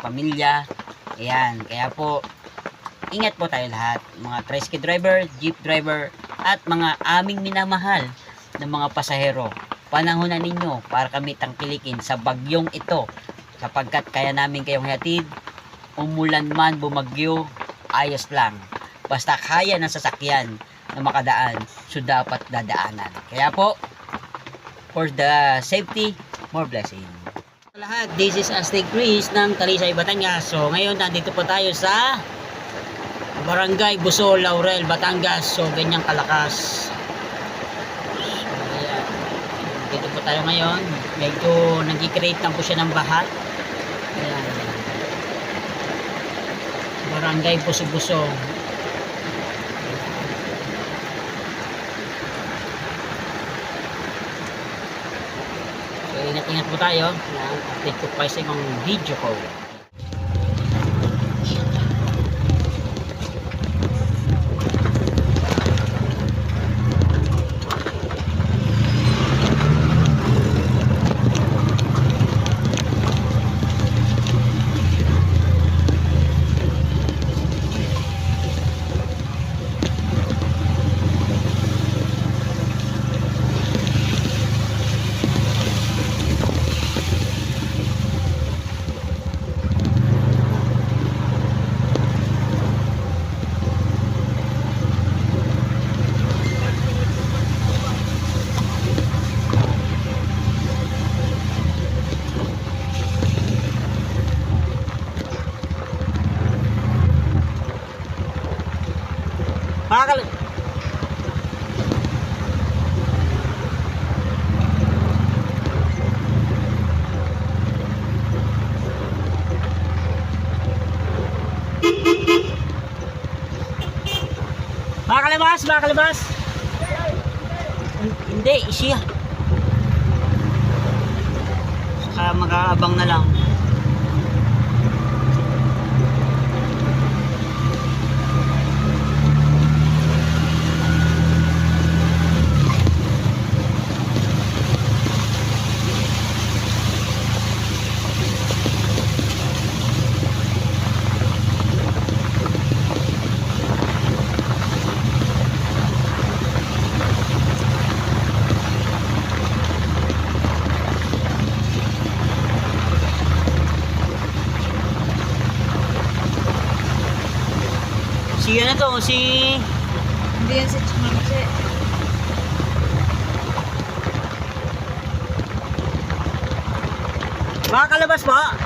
pamilya. Ayan, kaya po, ingat po tayo lahat. Mga tricycle driver, jeep driver, at mga aming minamahal ng mga pasahero. Panahonan ninyo para kami tangkilikin sa bagyong ito. Sapagkat kaya namin kayong hatid, umulan man, bumagyo, ayos lang. Basta kaya ng sasakyan na makadaan, so dapat dadaanan. Kaya po, for the safety, more blessing. Lahat, this is Aztec Chris ng Talisay, Batangas. So ngayon nandito po tayo sa Barangay Buso, Laurel, Batangas. So ganyang kalakas. So ayan, dito po tayo ngayon. Medyo nag-create lang po siya ng baha. Ayan, Barangay Buso-Buso. So ingat-ingat po tayo. Update ko pa sa ibang video ko. Makalabas, makalabas. Hindi, siya. Saka mag-aabang na lang. Si ano to, si... Hindi yan si Chimache. Makakalabas po?